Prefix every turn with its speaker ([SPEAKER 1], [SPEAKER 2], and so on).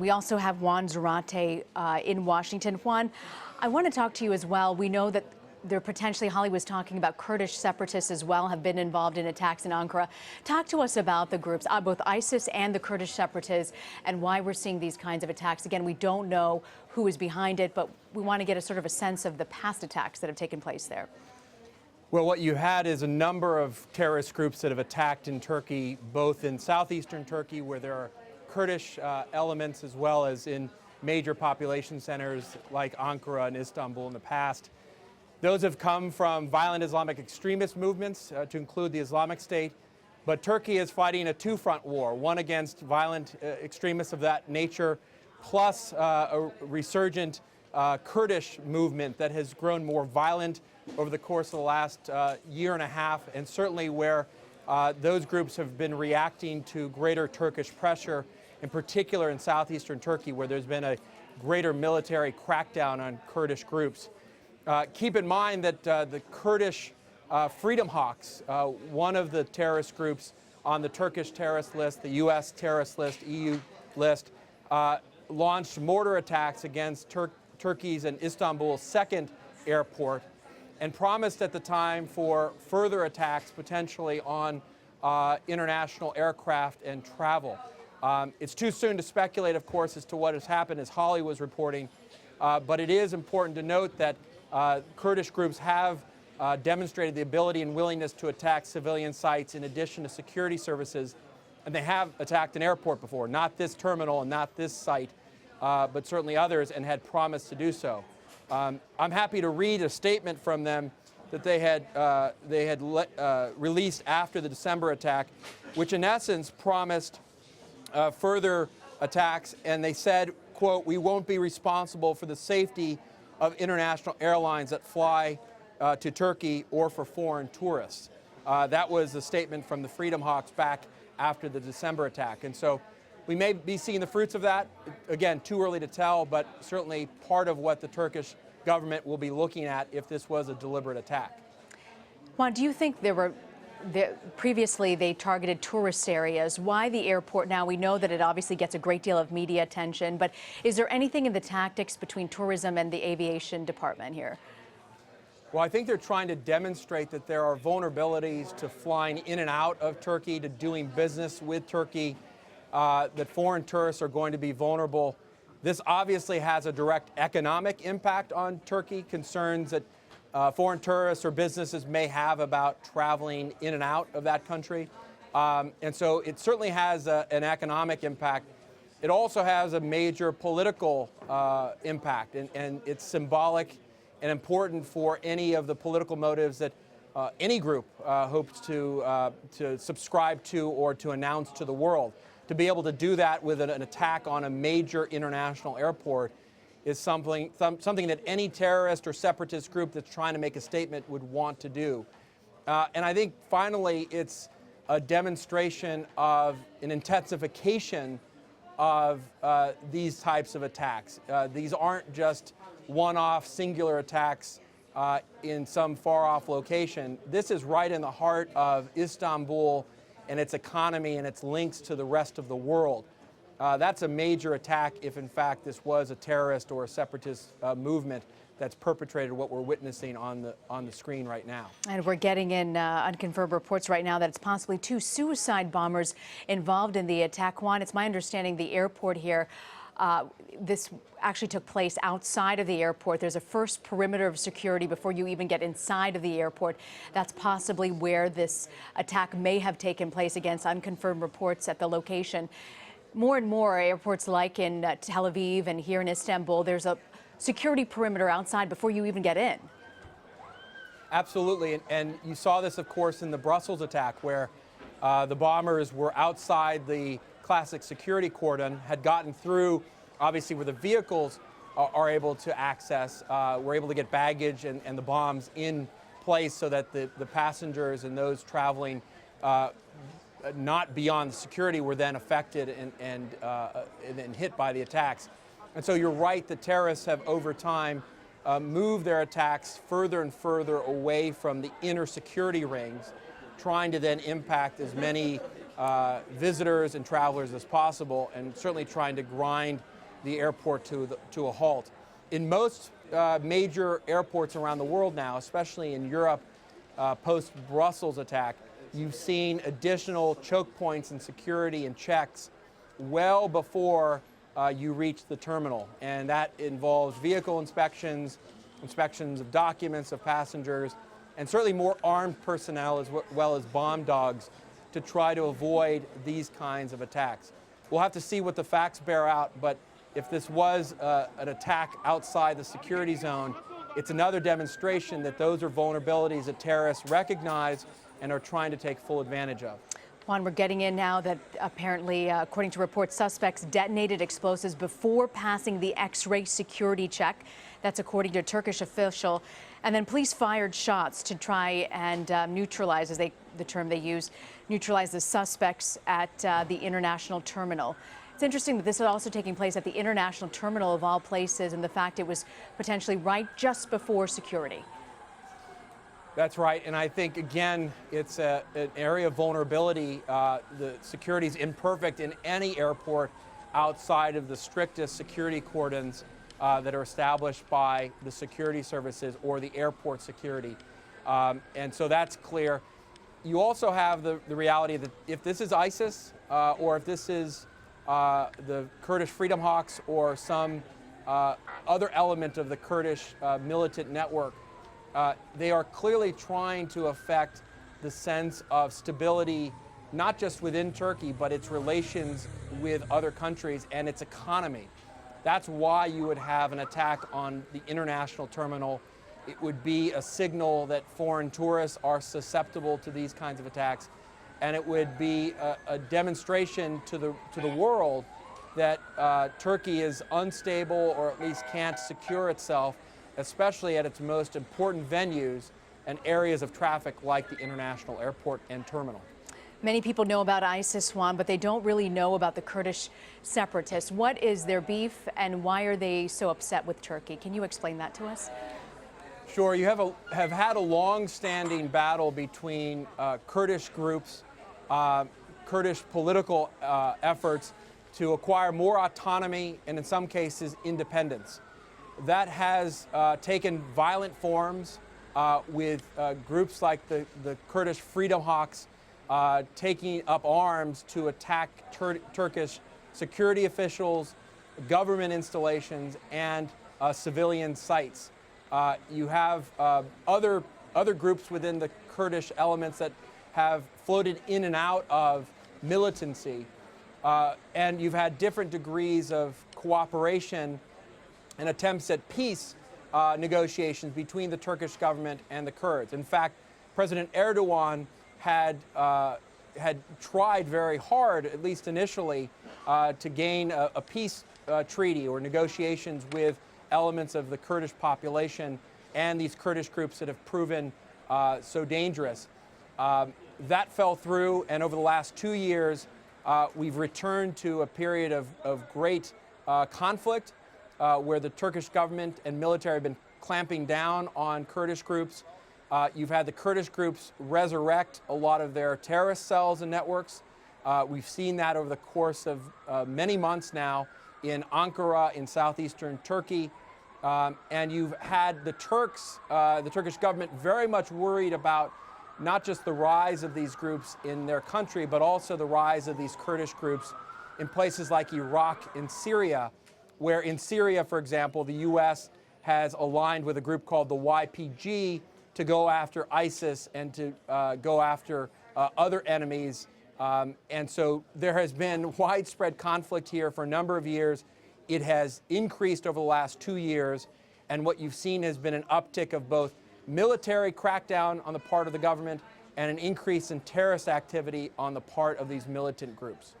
[SPEAKER 1] we also have Juan Zarate in Washington. Juan, I want to talk to you as well. We know that there potentially, Holly was talking about Kurdish separatists as well have been involved in attacks in Ankara. Talk to us about the groups, both ISIS and the Kurdish separatists, and why we're seeing these kinds of attacks. Again, we don't know who is behind it, but we want to get a sort of a sense of the past attacks that have taken place there.
[SPEAKER 2] Well, what you had is a number of terrorist groups that have attacked in Turkey, both in southeastern Turkey, where there are Kurdish elements, as well as in major population centers like Ankara and Istanbul in the past. Those have come from violent Islamic extremist movements, to include the Islamic State. But Turkey is fighting a two-front war, one against violent extremists of that nature, plus a resurgent Kurdish movement that has grown more violent over the course of the last year and a half, and certainly where those groups have been reacting to greater Turkish pressure, in particular in southeastern Turkey, where there's been a greater military crackdown on Kurdish groups. Keep in mind that the Kurdish Freedom Hawks, one of the terrorist groups on the Turkish terrorist list, the U.S. terrorist list, EU list, launched mortar attacks against Turkey's and Istanbul's second airport, and promised at the time for further attacks potentially on international aircraft and travel. It's too soon to speculate, of course, as to what has happened, as Holly was reporting, but it is important to note that Kurdish groups have demonstrated the ability and willingness to attack civilian sites in addition to security services, and they have attacked an airport before, not this terminal and not this site, but certainly others, and had promised to do so. I'm happy to read a statement from them that they had released after the December attack, which in essence promised further attacks, and they said, quote, "We won't be responsible for the safety of international airlines that fly to Turkey or for foreign tourists." That was a statement from the Freedom Hawks back after the December attack. And so we may be seeing the fruits of that. Again, too early to tell, but certainly part of what the Turkish government will be looking at if this was a deliberate attack.
[SPEAKER 1] Juan, do you think previously they targeted tourist areas? Why the airport now? We know that it obviously gets a great deal of media attention, but is there anything in the tactics between tourism and the aviation department here?
[SPEAKER 2] Well, I think they're trying to demonstrate that there are vulnerabilities to flying in and out of Turkey, to doing business with Turkey, that foreign tourists are going to be vulnerable. This obviously has a direct economic impact on Turkey, concerns that foreign tourists or businesses may have about traveling in and out of that country. And so it certainly has an economic impact. It also has a major political impact, and it's symbolic and important for any of the political motives that any group hopes to subscribe to or to announce to the world. To be able to do that with an attack on a major international airport is something that any terrorist or separatist group that's trying to make a statement would want to do. And I think finally it's a demonstration of an intensification of these types of attacks. These aren't just one-off singular attacks in some far-off location. This is right in the heart of Istanbul and its economy and its links to the rest of the world. That's a major attack if, in fact, this was a terrorist or a separatist movement that's perpetrated what we're witnessing on the screen right now. And
[SPEAKER 1] we're getting in unconfirmed reports right now that it's possibly 2 suicide bombers involved in the attack. Juan, it's my understanding the airport here, this actually took place outside of the airport. There's a first perimeter of security before you even get inside of the airport. That's possibly where this attack may have taken place, against unconfirmed reports at the location. More and more airports like in Tel Aviv and here in Istanbul, there's a security perimeter outside before you even get in.
[SPEAKER 2] Absolutely, and you saw this, of course, in the Brussels attack, where the bombers were outside the classic security cordon, had gotten through, obviously, where the vehicles are able to access, were able to get baggage and the bombs in place so that the passengers and those traveling not beyond security were then affected and hit by the attacks. And so you're right, the terrorists have over time moved their attacks further and further away from the inner security rings, trying to then impact as many visitors and travelers as possible, and certainly trying to grind the airport to a halt. In most major airports around the world now, especially in Europe, post-Brussels attack, you've seen additional choke points and security and checks well before you reach the terminal. And that involves vehicle inspections, inspections of documents of passengers, and certainly more armed personnel as well as bomb dogs to try to avoid these kinds of attacks. We'll have to see what the facts bear out, but if this was an attack outside the security zone, it's another demonstration that those are vulnerabilities that terrorists recognize and are trying to take full advantage of.
[SPEAKER 1] Juan, we're getting in now that apparently, according to reports, suspects detonated explosives before passing the X-ray security check. That's according to a Turkish official. And then police fired shots to try and neutralize, as the term they use, neutralize the suspects at the international terminal. It's interesting that this is also taking place at the international terminal of all places, and the fact it was potentially right just before security.
[SPEAKER 2] That's right, and I think, again, it's an area of vulnerability. The security is imperfect in any airport outside of the strictest security cordons that are established by the security services or the airport security. And so that's clear. You also have the reality that if this is ISIS or if this is the Kurdish Freedom Hawks or some other element of the Kurdish militant network, they are clearly trying to affect the sense of stability, not just within Turkey, but its relations with other countries and its economy. That's why you would have an attack on the international terminal. It would be a signal that foreign tourists are susceptible to these kinds of attacks, and it would be a demonstration to the world that Turkey is unstable, or at least can't secure itself, especially at its most important venues and areas of traffic like the international airport and terminal.
[SPEAKER 1] Many people know about ISIS, Juan, but they don't really know about the Kurdish separatists. What is their beef, and why are they so upset with Turkey? Can you explain that to us?
[SPEAKER 2] Sure. You have had a long-standing battle between Kurdish groups, Kurdish political efforts to acquire more autonomy and, in some cases, independence. That has taken violent forms with groups like the Kurdish Freedom Hawks taking up arms to attack Turkish security officials, government installations, and civilian sites. You have other groups within the Kurdish elements that have floated in and out of militancy, and you've had different degrees of cooperation and attempts at peace negotiations between the Turkish government and the Kurds. In fact, President Erdogan had tried very hard, at least initially, to gain a peace treaty or negotiations with elements of the Kurdish population and these Kurdish groups that have proven so dangerous. That fell through, and over the last 2 years, we've returned to a period of great conflict where the Turkish government and military have been clamping down on Kurdish groups. You've had the Kurdish groups resurrect a lot of their terrorist cells and networks. We've seen that over the course of many months now in Ankara, in southeastern Turkey. And you've had the Turkish government very much worried about not just the rise of these groups in their country, but also the rise of these Kurdish groups in places like Iraq and Syria, where in Syria, for example, the U.S. has aligned with a group called the YPG to go after ISIS and to go after other enemies. And so there has been widespread conflict here for a number of years. It has increased over the last 2 years, and what you've seen has been an uptick of both military crackdown on the part of the government and an increase in terrorist activity on the part of these militant groups.